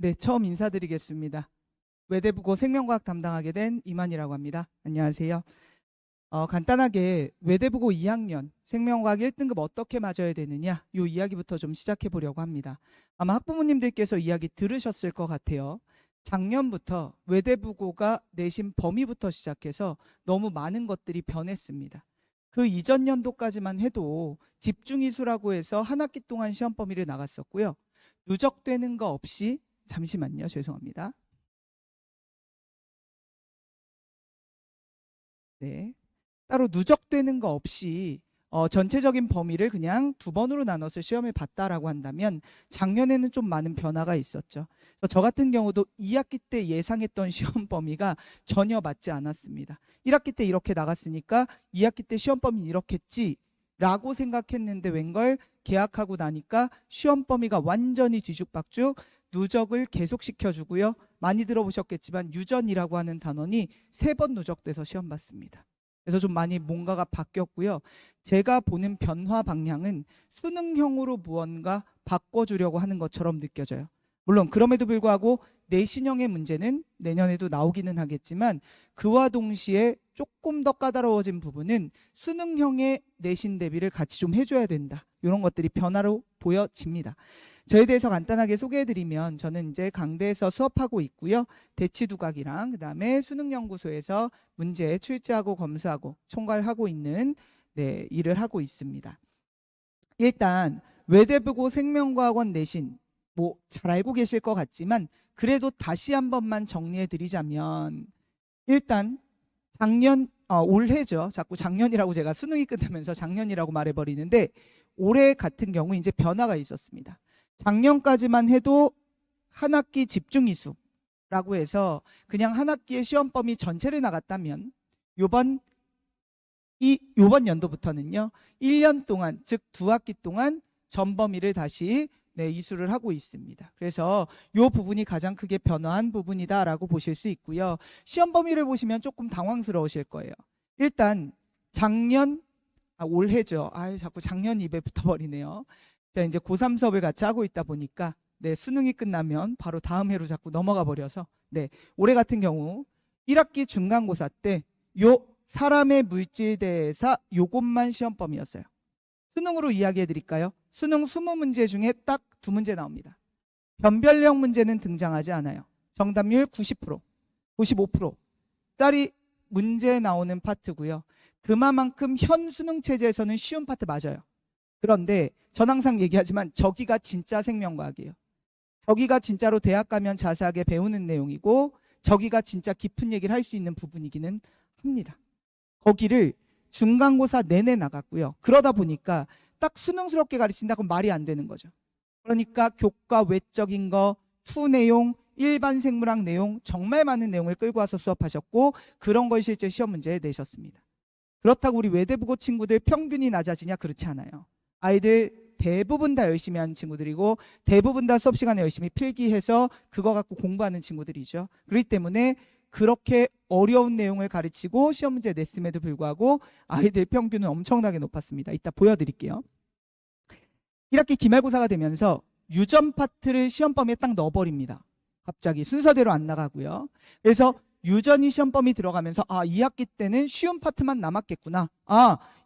네, 처음 인사드리겠습니다. 외대부고 생명과학 담당하게 된 이만희라고 합니다. 안녕하세요. 간단하게 외대부고 2학년 생명과학 1등급 어떻게 맞아야 되느냐 이 이야기부터 좀 시작해 보려고 합니다. 아마 학부모님들께서 이야기 들으셨을 것 같아요. 작년부터 외대부고가 내신 범위부터 시작해서 너무 많은 것들이 변했습니다. 그 이전 연도까지만 해도 집중이수라고 해서 한 학기 동안 시험 범위를 나갔었고요. 누적되는 거 없이 잠시만요. 죄송합니다. 네. 따로 누적되는 거 없이 전체적인 범위를 그냥 두 번으로 나눠서 시험을 봤다라고 한다면 작년에는 좀 많은 변화가 있었죠. 그래서 저 같은 경우도 2학기 때 예상했던 시험 범위가 전혀 맞지 않았습니다. 1학기 때 이렇게 나갔으니까 2학기 때 시험 범위는 이렇겠지라고 생각했는데 웬걸 개학하고 나니까 시험 범위가 완전히 뒤죽박죽 누적을 계속시켜주고요. 많이 들어보셨겠지만 유전이라고 하는 단원이 3번 누적돼서 시험 봤습니다. 그래서 좀 많이 뭔가가 바뀌었고요. 제가 보는 변화 방향은 수능형으로 무언가 바꿔주려고 하는 것처럼 느껴져요. 물론 그럼에도 불구하고 내신형의 문제는 내년에도 나오기는 하겠지만 그와 동시에 조금 더 까다로워진 부분은 수능형의 내신 대비를 같이 좀 해줘야 된다. 이런 것들이 변화로 보여집니다. 저에 대해서 간단하게 소개해드리면 저는 이제 강대에서 수업하고 있고요. 대치두각이랑 그다음에 수능연구소에서 문제 출제하고 검수하고 총괄하고 있는 일을 하고 있습니다. 일단 외대부고 생명과학원 내신 뭐 잘 알고 계실 것 같지만 그래도 다시 한 번만 정리해 드리자면 일단 올해죠. 자꾸 작년이라고 제가 수능이 끝나면서 작년이라고 말해버리는데 올해 같은 경우 이제 변화가 있었습니다. 작년까지만 해도 한 학기 집중이수라고 해서 그냥 한 학기의 시험 범위 전체를 나갔다면 요번 연도부터는요 1년 동안 즉 2학기 동안 전 범위를 다시 이수를 하고 있습니다. 그래서 이 부분이 가장 크게 변화한 부분이다라고 보실 수 있고요. 시험 범위를 보시면 조금 당황스러우실 거예요. 일단 올해죠. 자꾸 작년 입에 붙어버리네요. 자, 이제 고3 수업을 같이 하고 있다 보니까 수능이 끝나면 바로 다음 해로 자꾸 넘어가 버려서 올해 같은 경우 1학기 중간고사 때 요 사람의 물질대사 요것만 시험 범위였어요. 수능으로 이야기해 드릴까요? 수능 20문제 중에 딱 2문제 나옵니다. 변별력 문제는 등장하지 않아요. 정답률 90%, 95%짜리 문제 나오는 파트고요. 그만큼 현 수능 체제에서는 쉬운 파트 맞아요. 그런데 전 항상 얘기하지만 저기가 진짜 생명과학이에요. 저기가 진짜로 대학 가면 자세하게 배우는 내용이고 저기가 진짜 깊은 얘기를 할 수 있는 부분이기는 합니다. 거기를 중간고사 내내 나갔고요. 그러다 보니까 딱 수능스럽게 가르친다고 말이 안 되는 거죠. 그러니까 교과 외적인 거, 투 내용, 일반 생물학 내용 정말 많은 내용을 끌고 와서 수업하셨고 그런 걸 실제 시험 문제에 내셨습니다. 그렇다고 우리 외대부고 친구들 평균이 낮아지냐? 그렇지 않아요. 아이들 대부분 다 열심히 하는 친구들이고 대부분 다 수업 시간에 열심히 필기해서 그거 갖고 공부하는 친구들이죠. 그렇기 때문에 그렇게 어려운 내용을 가르치고 시험 문제 냈음에도 불구하고 아이들 평균은 엄청나게 높았습니다. 이따 보여드릴게요. 1학기 기말고사가 되면서 유전 파트를 시험 범위에 딱 넣어버립니다. 갑자기 순서대로 안 나가고요. 그래서 유전이 시험 범위 들어가면서 2학기 때는 쉬운 파트만 남았겠구나.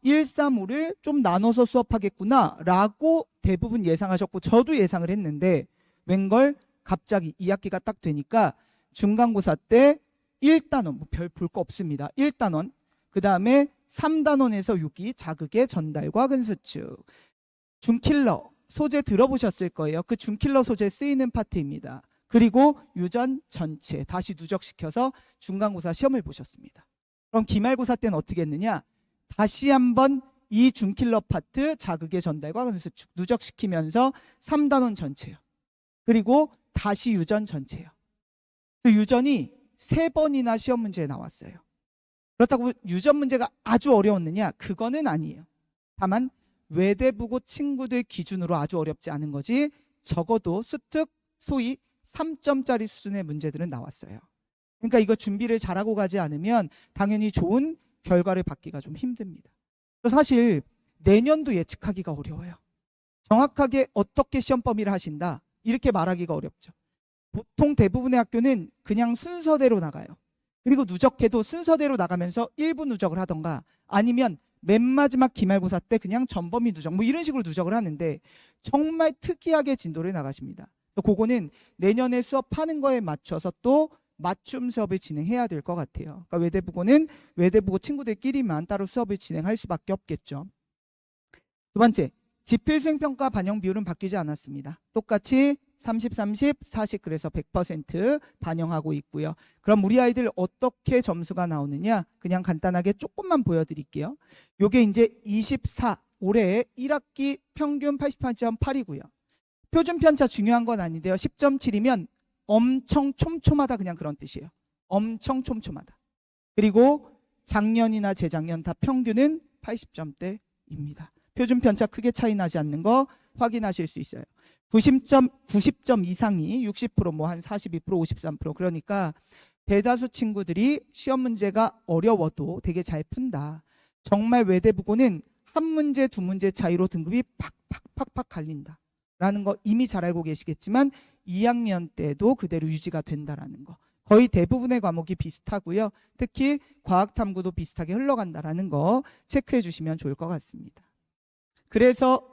1, 3, 5를 좀 나눠서 수업하겠구나 라고 대부분 예상하셨고 저도 예상을 했는데 웬걸 갑자기 2학기가 딱 되니까 중간고사 때 1단원 별 볼 거 없습니다. 1단원 그 다음에 3단원에서 6이 자극의 전달과 근수축 중킬러 소재 들어보셨을 거예요. 그 중킬러 소재 쓰이는 파트입니다. 그리고 유전 전체 다시 누적시켜서 중간고사 시험을 보셨습니다. 그럼 기말고사 때는 어떻게 했느냐? 다시 한번 이 중킬러 파트 자극의 전달과 근수축 누적시키면서 3단원 전체요. 그리고 다시 유전 전체요. 그 유전이 3번이나 시험 문제에 나왔어요. 그렇다고 유전 문제가 아주 어려웠느냐? 그거는 아니에요. 다만 외대부고 친구들 기준으로 아주 어렵지 않은 거지 적어도 수특 소위 3점짜리 수준의 문제들은 나왔어요. 그러니까 이거 준비를 잘하고 가지 않으면 당연히 좋은 결과를 받기가 좀 힘듭니다. 사실 내년도 예측하기가 어려워요. 정확하게 어떻게 시험 범위를 하신다 이렇게 말하기가 어렵죠. 보통 대부분의 학교는 그냥 순서대로 나가요. 그리고 누적해도 순서대로 나가면서 일부 누적을 하던가 아니면 맨 마지막 기말고사 때 그냥 전범위 누적 뭐 이런 식으로 누적을 하는데 정말 특이하게 진도를 나가십니다. 그거는 내년에 수업하는 거에 맞춰서 또 맞춤 수업을 진행해야 될 것 같아요. 그러니까 외대부고는 외대부고 친구들끼리만 따로 수업을 진행할 수밖에 없겠죠. 두 번째, 지필 수행평가 반영 비율은 바뀌지 않았습니다. 똑같이 30, 30, 40 그래서 100% 반영하고 있고요. 그럼 우리 아이들 어떻게 점수가 나오느냐 그냥 간단하게 조금만 보여드릴게요. 요게 이제 24 올해 1학기 평균 88.8이고요. 표준 편차 중요한 건 아닌데요. 10.7이면 엄청 촘촘하다 그냥 그런 뜻이에요. 엄청 촘촘하다. 그리고 작년이나 재작년 다 평균은 80점대입니다. 표준 편차 크게 차이 나지 않는 거 확인하실 수 있어요. 90점 이상이 60% 뭐 한 42% 53% 그러니까 대다수 친구들이 시험 문제가 어려워도 되게 잘 푼다. 정말 외대부고는 한 문제 두 문제 차이로 등급이 팍팍팍팍 갈린다. 라는 거 이미 잘 알고 계시겠지만 2학년 때도 그대로 유지가 된다라는 거. 거의 대부분의 과목이 비슷하고요. 특히 과학탐구도 비슷하게 흘러간다라는 거 체크해 주시면 좋을 것 같습니다. 그래서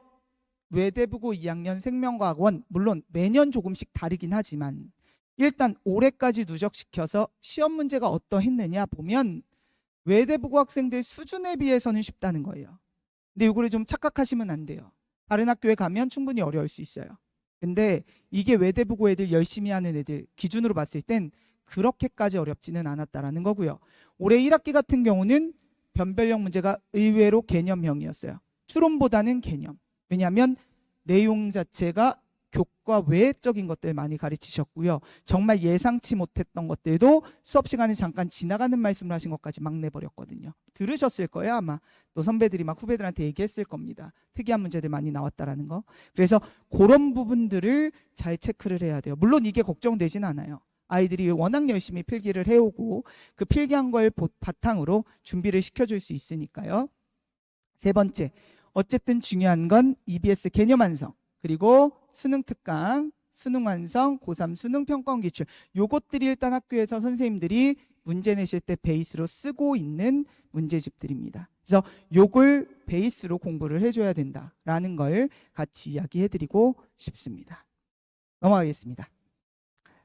외대부고 2학년 생명과학원 물론 매년 조금씩 다르긴 하지만 일단 올해까지 누적시켜서 시험 문제가 어떠했느냐 보면 외대부고 학생들 수준에 비해서는 쉽다는 거예요. 근데 이거를 좀 착각하시면 안 돼요. 다른 학교에 가면 충분히 어려울 수 있어요. 근데 이게 외대부고 애들 열심히 하는 애들 기준으로 봤을 땐 그렇게까지 어렵지는 않았다라는 거고요. 올해 1학기 같은 경우는 변별력 문제가 의외로 개념형이었어요. 추론보다는 개념. 왜냐하면 내용 자체가 교과 외적인 것들 많이 가르치셨고요. 정말 예상치 못했던 것들도 수업 시간에 잠깐 지나가는 말씀을 하신 것까지 막 내버렸거든요. 들으셨을 거예요 아마. 또 선배들이 막 후배들한테 얘기했을 겁니다. 특이한 문제들 많이 나왔다라는 거. 그래서 그런 부분들을 잘 체크를 해야 돼요. 물론 이게 걱정되진 않아요. 아이들이 워낙 열심히 필기를 해오고 그 필기한 걸 바탕으로 준비를 시켜줄 수 있으니까요. 세 번째, 어쨌든 중요한 건 EBS 개념 완성 그리고 수능 특강, 수능 완성, 고3 수능 평가원 기출 요것들이 일단 학교에서 선생님들이 문제 내실 때 베이스로 쓰고 있는 문제집들입니다. 그래서 요걸 베이스로 공부를 해줘야 된다라는 걸 같이 이야기해드리고 싶습니다. 넘어가겠습니다.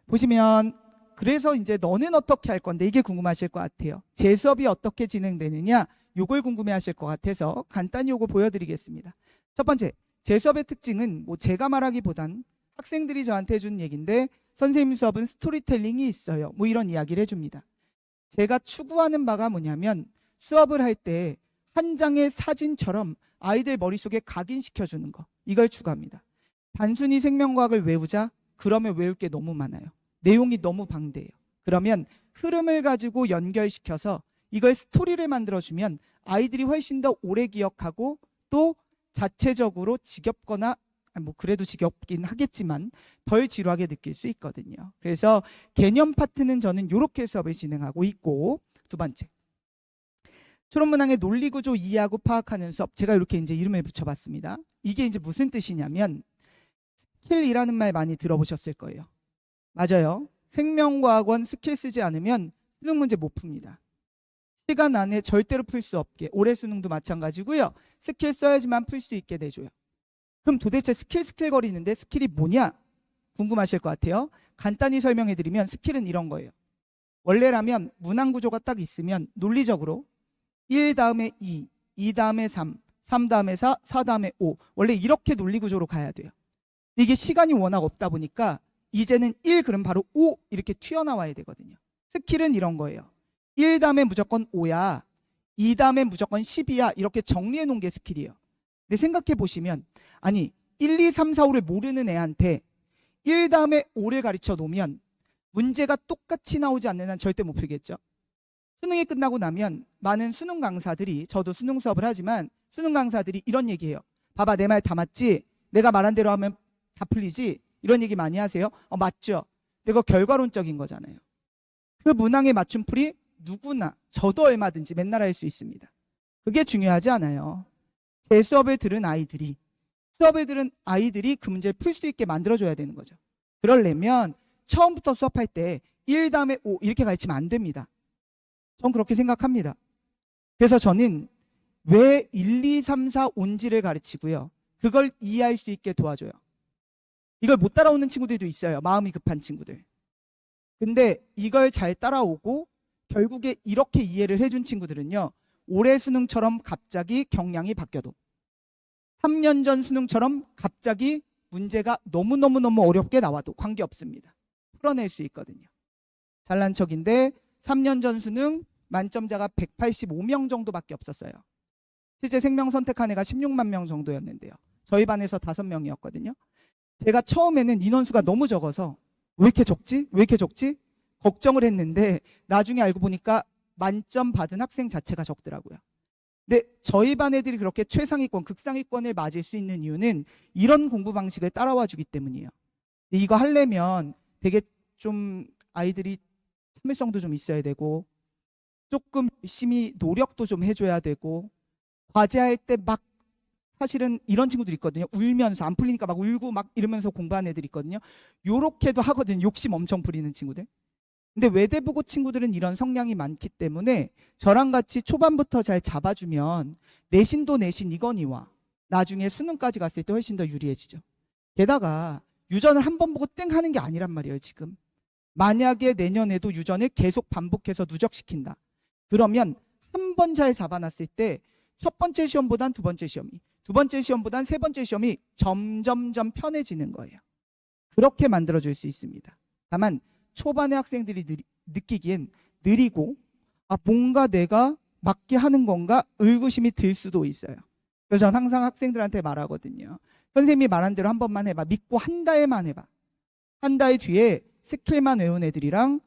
보시면 그래서 이제 너는 어떻게 할 건데 이게 궁금하실 것 같아요. 제 수업이 어떻게 진행되느냐 요걸 궁금해하실 것 같아서 간단히 요거 보여드리겠습니다. 첫 번째, 제 수업의 특징은 뭐 제가 말하기보단 학생들이 저한테 해준 얘기인데 선생님 수업은 스토리텔링이 있어요. 뭐 이런 이야기를 해줍니다. 제가 추구하는 바가 뭐냐면 수업을 할 때 한 장의 사진처럼 아이들 머릿속에 각인시켜주는 거 이걸 추구합니다. 단순히 생명과학을 외우자 그러면 외울 게 너무 많아요. 내용이 너무 방대해요. 그러면 흐름을 가지고 연결시켜서 이걸 스토리를 만들어주면 아이들이 훨씬 더 오래 기억하고 또 자체적으로 지겹거나 뭐 그래도 지겹긴 하겠지만 덜 지루하게 느낄 수 있거든요. 그래서 개념 파트는 저는 이렇게 수업을 진행하고 있고 두 번째 초론문항의 논리구조 이해하고 파악하는 수업 제가 이렇게 이제 이름을 붙여봤습니다. 이게 이제 무슨 뜻이냐면 스킬이라는 말 많이 들어보셨을 거예요. 맞아요. 생명과학원 스킬 쓰지 않으면 수능 문제 못 풉니다. 시간 안에 절대로 풀 수 없게 올해 수능도 마찬가지고요. 스킬 써야지만 풀 수 있게 내줘요. 그럼 도대체 스킬 거리는데 스킬이 뭐냐? 궁금하실 것 같아요. 간단히 설명해드리면 스킬은 이런 거예요. 원래라면 문항 구조가 딱 있으면 논리적으로 1 다음에 2, 2 다음에 3, 3 다음에 4, 4 다음에 5 원래 이렇게 논리 구조로 가야 돼요. 이게 시간이 워낙 없다 보니까 이제는 1 그럼 바로 5 이렇게 튀어나와야 되거든요. 스킬은 이런 거예요. 1 다음에 무조건 5야. 2 다음에 무조건 10이야. 이렇게 정리해 놓은 게 스킬이에요. 근데 생각해 보시면 아니 1, 2, 3, 4, 5를 모르는 애한테 1 다음에 5를 가르쳐 놓으면 문제가 똑같이 나오지 않는 한 절대 못 풀겠죠. 수능이 끝나고 나면 많은 수능 강사들이 저도 수능 수업을 하지만 수능 강사들이 이런 얘기해요. 봐봐 내 말 다 맞지? 내가 말한 대로 하면 다 풀리지? 이런 얘기 많이 하세요. 맞죠? 근데 그거 결과론적인 거잖아요. 그 문항의 맞춤풀이 누구나 저도 얼마든지 맨날 할 수 있습니다. 그게 중요하지 않아요. 제 수업을 들은 아이들이 그 문제를 풀 수 있게 만들어줘야 되는 거죠. 그러려면 처음부터 수업할 때 1 다음에 5 이렇게 가르치면 안 됩니다. 전 그렇게 생각합니다. 그래서 저는 왜 1, 2, 3, 4 온지를 가르치고요. 그걸 이해할 수 있게 도와줘요. 이걸 못 따라오는 친구들도 있어요. 마음이 급한 친구들. 근데 이걸 잘 따라오고 결국에 이렇게 이해를 해준 친구들은요. 올해 수능처럼 갑자기 경량이 바뀌어도 3년 전 수능처럼 갑자기 문제가 너무너무 어렵게 나와도 관계없습니다. 풀어낼 수 있거든요. 잘난 척인데 3년 전 수능 만점자가 185명 정도밖에 없었어요. 실제 생명 선택한 애가 16만 명 정도였는데요. 저희 반에서 5명이었거든요. 제가 처음에는 인원수가 너무 적어서 왜 이렇게 적지? 왜 이렇게 적지? 걱정을 했는데 나중에 알고 보니까 만점 받은 학생 자체가 적더라고요. 근데 저희 반 애들이 그렇게 최상위권, 극상위권을 맞을 수 있는 이유는 이런 공부 방식을 따라와 주기 때문이에요. 이거 하려면 되게 좀 아이들이 참을성도 좀 있어야 되고 조금 열심히 노력도 좀 해줘야 되고 과제할 때 막 사실은 이런 친구들 있거든요. 울면서 안 풀리니까 막 울고 막 이러면서 공부하는 애들 있거든요. 요렇게도 하거든요. 욕심 엄청 부리는 친구들. 근데 외대부고 친구들은 이런 성향이 많기 때문에 저랑 같이 초반부터 잘 잡아주면 내신도 내신이거니와 나중에 수능까지 갔을 때 훨씬 더 유리해지죠. 게다가 유전을 한 번 보고 땡 하는 게 아니란 말이에요. 지금 만약에 내년에도 유전을 계속 반복해서 누적시킨다. 그러면 한 번 잘 잡아놨을 때 첫 번째 시험보단 두 번째 시험이, 두 번째 시험보단 세 번째 시험이 점점점 편해지는 거예요. 그렇게 만들어줄 수 있습니다. 다만 초반의 학생들이 느끼기엔 느리고 뭔가 내가 맞게 하는 건가 의구심이 들 수도 있어요. 그래서 저는 항상 학생들한테 말하거든요. 선생님이 말한 대로 한 번만 해봐. 믿고 한 달만 해봐. 한 달 뒤에 스킬만 외운 애들이랑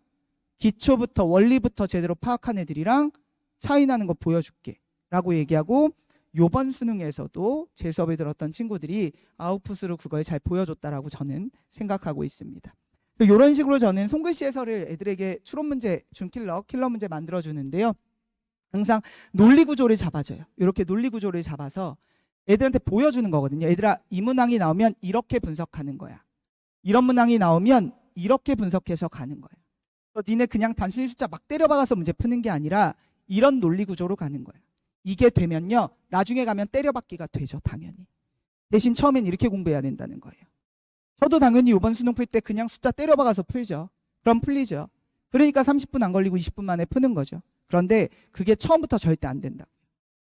기초부터 원리부터 제대로 파악한 애들이랑 차이 나는 거 보여줄게 라고 얘기하고 요번 수능에서도 제 수업에 들었던 친구들이 아웃풋으로 그걸 잘 보여줬다라고 저는 생각하고 있습니다. 이런 식으로 저는 손글씨 해설을 애들에게 추론 문제, 킬러 문제 만들어주는데요. 항상 논리 구조를 잡아줘요. 이렇게 논리 구조를 잡아서 애들한테 보여주는 거거든요. 얘들아, 이 문항이 나오면 이렇게 분석하는 거야. 이런 문항이 나오면 이렇게 분석해서 가는 거야. 니네 그냥 단순히 숫자 막 때려박아서 문제 푸는 게 아니라 이런 논리 구조로 가는 거야. 이게 되면요. 나중에 가면 때려박기가 되죠. 당연히. 대신 처음엔 이렇게 공부해야 된다는 거예요. 저도 당연히 이번 수능 풀 때 그냥 숫자 때려박아서 풀죠. 그럼 풀리죠. 그러니까 30분 안 걸리고 20분 만에 푸는 거죠. 그런데 그게 처음부터 절대 안 된다.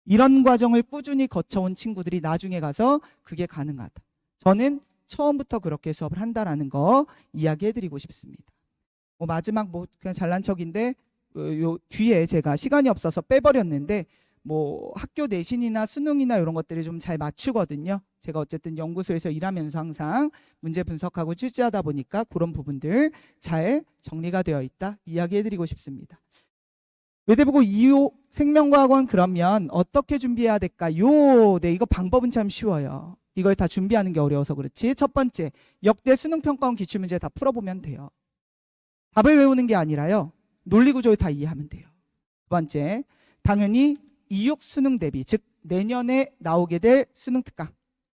이런 과정을 꾸준히 거쳐온 친구들이 나중에 가서 그게 가능하다. 저는 처음부터 그렇게 수업을 한다라는 거 이야기해드리고 싶습니다. 마지막 그냥 잘난 척인데 요 뒤에 제가 시간이 없어서 빼버렸는데 학교 내신이나 수능이나 이런 것들을 좀 잘 맞추거든요. 제가 어쨌든 연구소에서 일하면서 항상 문제 분석하고 취재하다 보니까 그런 부분들 잘 정리가 되어 있다 이야기해드리고 싶습니다. 외대부고 2호 생명과학원 그러면 어떻게 준비해야 될까요? 네, 이거 방법은 참 쉬워요. 이걸 다 준비하는 게 어려워서 그렇지. 첫 번째, 역대 수능평가원 기출문제 다 풀어보면 돼요. 답을 외우는 게 아니라요. 논리구조를 다 이해하면 돼요. 두 번째, 당연히 2육 수능 대비, 즉 내년에 나오게 될 수능 특강.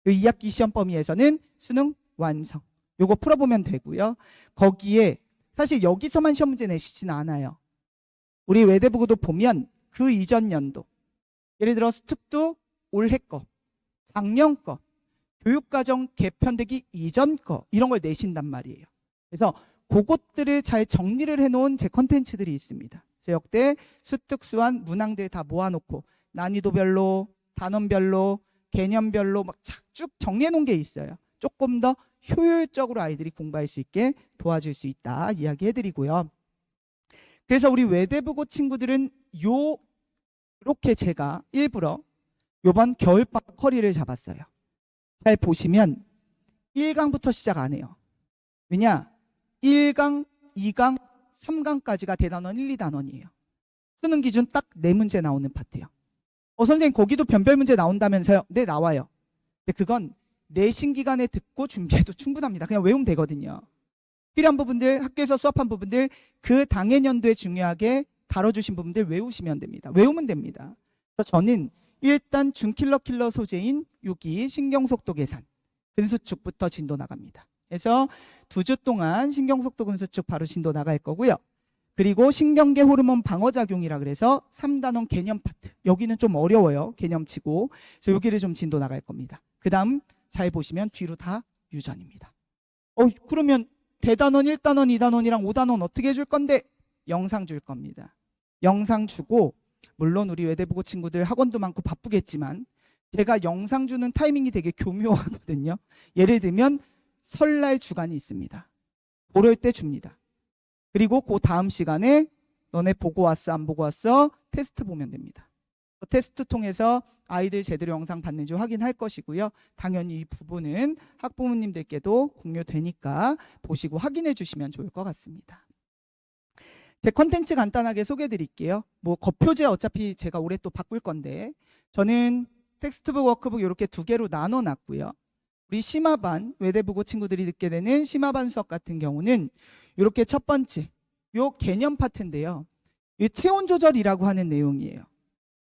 2학기 시험 범위에서는 수능 완성. 요거 풀어보면 되고요. 거기에 사실 여기서만 시험 문제 내시지는 않아요. 우리 외대부고도 보면 그 이전 연도, 예를 들어 특도 올해 거, 작년 거, 교육과정 개편되기 이전 거 이런 걸 내신단 말이에요. 그래서 그것들을 잘 정리를 해놓은 제 컨텐츠들이 있습니다. 제 역대 수특수한 문항들 다 모아놓고 난이도별로, 단원별로, 개념별로 막 쭉 정리해놓은 게 있어요. 조금 더 효율적으로 아이들이 공부할 수 있게 도와줄 수 있다 이야기해드리고요. 그래서 우리 외대부고 친구들은 이렇게 제가 일부러 이번 겨울방학 커리를 잡았어요. 잘 보시면 1강부터 시작 안 해요. 왜냐? 1강, 2강, 3강까지가 대단원 1, 2단원이에요. 수능 기준 딱 4문제 나오는 파트요. 선생님 거기도 변별 문제 나온다면서요? 네, 나와요. 근데 그건 내신 기간에 듣고 준비해도 충분합니다. 그냥 외우면 되거든요. 필요한 부분들, 학교에서 수업한 부분들, 그 당해년도에 중요하게 다뤄주신 부분들 외우시면 됩니다. 외우면 됩니다. 그래서 저는 일단 준킬러 소재인 6기 신경속도 계산, 근수축부터 진도 나갑니다. 그래서 2주 동안 신경속도근수축 바로 진도 나갈 거고요. 그리고 신경계 호르몬 방어작용이라 그래서 3단원 개념 파트. 여기는 좀 어려워요. 개념치고. 그래서 여기를 좀 진도 나갈 겁니다. 그 다음 잘 보시면 뒤로 다 유전입니다. 그러면 대단원, 1단원, 2단원이랑 5단원 어떻게 해줄 건데? 영상 줄 겁니다. 영상 주고 물론 우리 외대부고 친구들 학원도 많고 바쁘겠지만 제가 영상 주는 타이밍이 되게 교묘하거든요. 예를 들면 설날 주간이 있습니다. 그럴 때 줍니다. 그리고 그 다음 시간에 너네 보고 왔어 안 보고 왔어? 테스트 보면 됩니다. 테스트 통해서 아이들 제대로 영상 봤는지 확인할 것이고요. 당연히 이 부분은 학부모님들께도 공유되니까 보시고 확인해 주시면 좋을 것 같습니다. 제 컨텐츠 간단하게 소개해 드릴게요. 뭐 겉표제 어차피 제가 올해 또 바꿀 건데 저는 텍스트북 워크북 이렇게 2개로 나눠 놨고요. 우리 심화반 외대부고 친구들이 듣게 되는 심화반 수업 같은 경우는 이렇게 첫 번째 요 개념 파트인데요. 이 체온 조절이라고 하는 내용이에요.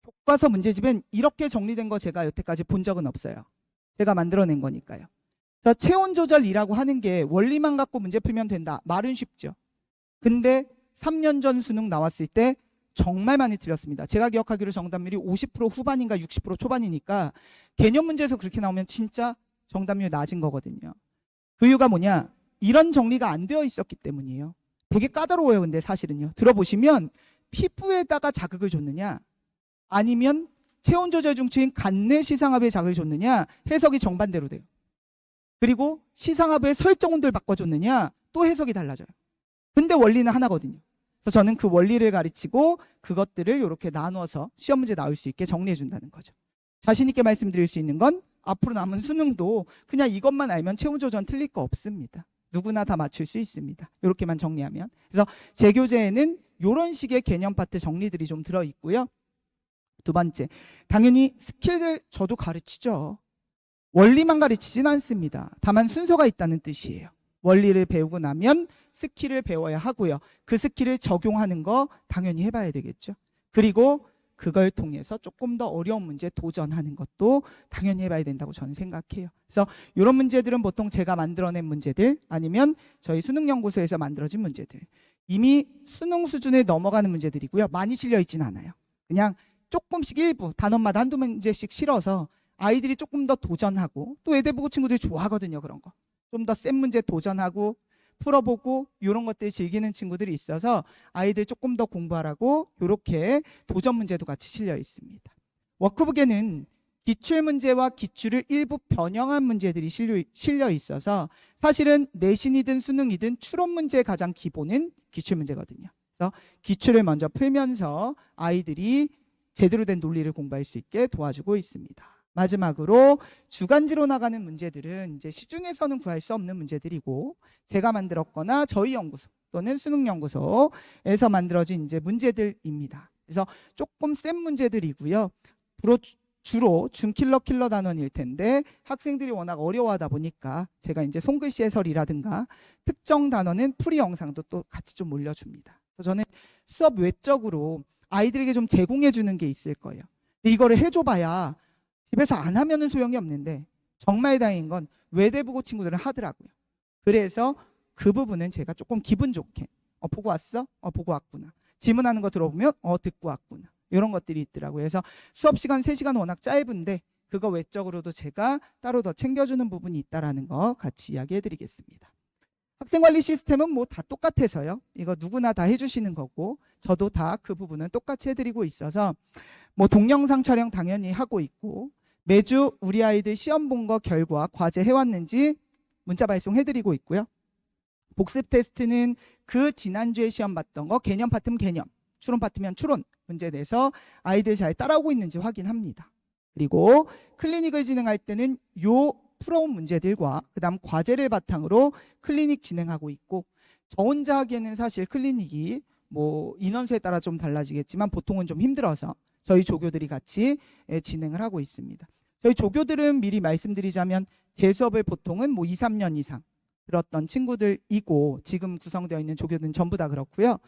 교과서 문제집엔 이렇게 정리된 거 제가 여태까지 본 적은 없어요. 제가 만들어낸 거니까요. 그래서 체온 조절이라고 하는 게 원리만 갖고 문제 풀면 된다. 말은 쉽죠. 근데 3년 전 수능 나왔을 때 정말 많이 틀렸습니다. 제가 기억하기로 정답률이 50% 후반인가 60% 초반이니까 개념 문제에서 그렇게 나오면 진짜 정답률 낮은 거거든요. 그 이유가 뭐냐? 이런 정리가 안 되어 있었기 때문이에요. 되게 까다로워요. 근데 사실은요. 들어보시면 피부에다가 자극을 줬느냐 아니면 체온 조절 중추인 간내 시상압에 자극을 줬느냐 해석이 정반대로 돼요. 그리고 시상압의 설정 온도를 바꿔줬느냐 또 해석이 달라져요. 근데 원리는 하나거든요. 그래서 저는 그 원리를 가르치고 그것들을 이렇게 나눠서 시험 문제 나올 수 있게 정리해 준다는 거죠. 자신 있게 말씀드릴 수 있는 건 앞으로 남은 수능도 그냥 이것만 알면 체온 조절은 틀릴 거 없습니다. 누구나 다 맞출 수 있습니다. 이렇게만 정리하면. 그래서 제 교재에는 이런 식의 개념 파트 정리들이 좀 들어있고요. 두 번째, 당연히 스킬을 저도 가르치죠. 원리만 가르치진 않습니다. 다만 순서가 있다는 뜻이에요. 원리를 배우고 나면 스킬을 배워야 하고요. 그 스킬을 적용하는 거 당연히 해봐야 되겠죠. 그리고 그걸 통해서 조금 더 어려운 문제 도전하는 것도 당연히 해봐야 된다고 저는 생각해요. 그래서 이런 문제들은 보통 제가 만들어낸 문제들 아니면 저희 수능연구소에서 만들어진 문제들 이미 수능 수준에 넘어가는 문제들이고요. 많이 실려 있진 않아요. 그냥 조금씩 일부 단원마다 한두 문제씩 실어서 아이들이 조금 더 도전하고 또 외대부고 친구들이 좋아하거든요. 그런 거. 좀 더 센 문제 도전하고 풀어보고 이런 것들 즐기는 친구들이 있어서 아이들 조금 더 공부하라고 이렇게 도전 문제도 같이 실려 있습니다. 워크북에는 기출문제와 기출을 일부 변형한 문제들이 실려 있어서 사실은 내신이든 수능이든 추론 문제의 가장 기본은 기출문제거든요. 그래서 기출을 먼저 풀면서 아이들이 제대로 된 논리를 공부할 수 있게 도와주고 있습니다. 마지막으로 주간지로 나가는 문제들은 이제 시중에서는 구할 수 없는 문제들이고 제가 만들었거나 저희 연구소 또는 수능연구소에서 만들어진 이제 문제들입니다. 그래서 조금 센 문제들이고요. 주로 준킬러 킬러 단원일 텐데 학생들이 워낙 어려워하다 보니까 제가 이제 손글씨 해설이라든가 특정 단원은 풀이 영상도 또 같이 좀 올려줍니다. 그래서 저는 수업 외적으로 아이들에게 좀 제공해 주는 게 있을 거예요. 근데 이거를 해줘봐야 집에서 안 하면은 소용이 없는데 정말 다행인 건 외대부고 친구들은 하더라고요. 그래서 그 부분은 제가 조금 기분 좋게 보고 왔어? 보고 왔구나. 질문하는 거 들어보면 듣고 왔구나. 이런 것들이 있더라고요. 그래서 수업 시간 3시간 워낙 짧은데 그거 외적으로도 제가 따로 더 챙겨주는 부분이 있다는 거 같이 이야기해 드리겠습니다. 학생관리 시스템은 뭐 다 똑같아서요. 이거 누구나 다 해주시는 거고 저도 다 그 부분은 똑같이 해드리고 있어서 뭐 동영상 촬영 당연히 하고 있고 매주 우리 아이들 시험 본 거 결과 과제 해왔는지 문자 발송해드리고 있고요. 복습 테스트는 그 지난주에 시험 봤던 거 개념 파트면 개념, 추론 파트면 추론 문제 내서 아이들 잘 따라오고 있는지 확인합니다. 그리고 클리닉을 진행할 때는 요 풀어온 문제들과 그 다음 과제를 바탕으로 클리닉 진행하고 있고 저 혼자 하기에는 사실 클리닉이 뭐 인원수에 따라 좀 달라지겠지만 보통은 좀 힘들어서 저희 조교들이 같이 진행을 하고 있습니다. 저희 조교들은 미리 말씀드리자면 제 수업을 보통은 뭐 2, 3년 이상 들었던 친구들이고 지금 구성되어 있는 조교들은 전부 다 그렇고요.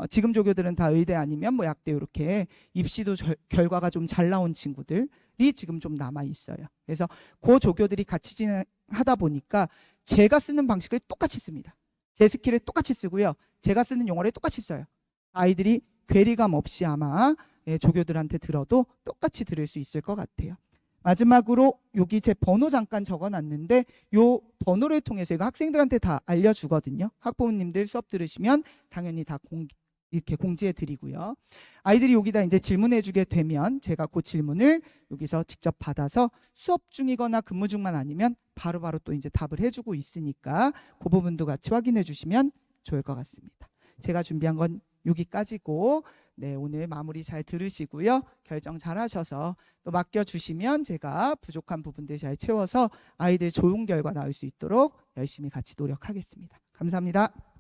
지금 조교들은 다 의대 아니면 뭐 약대 이렇게 입시도 결과가 좀 잘 나온 친구들이 지금 좀 남아 있어요. 그래서 그 조교들이 같이 진행하다 보니까 제가 쓰는 방식을 똑같이 씁니다. 제 스킬을 똑같이 쓰고요. 제가 쓰는 용어를 똑같이 써요. 아이들이 괴리감 없이 아마 조교들한테 들어도 똑같이 들을 수 있을 것 같아요. 마지막으로 여기 제 번호 잠깐 적어놨는데 요 번호를 통해서 이거 학생들한테 다 알려주거든요. 학부모님들 수업 들으시면 당연히 다 이렇게 공지해 드리고요. 아이들이 여기다 이제 질문해 주게 되면 제가 그 질문을 여기서 직접 받아서 수업 중이거나 근무 중만 아니면 바로바로 또 이제 답을 해주고 있으니까 그 부분도 같이 확인해 주시면 좋을 것 같습니다. 제가 준비한 건 여기까지고, 네, 오늘 마무리 잘 들으시고요. 결정 잘 하셔서 또 맡겨주시면 제가 부족한 부분들 잘 채워서 아이들 좋은 결과 나올 수 있도록 열심히 같이 노력하겠습니다. 감사합니다.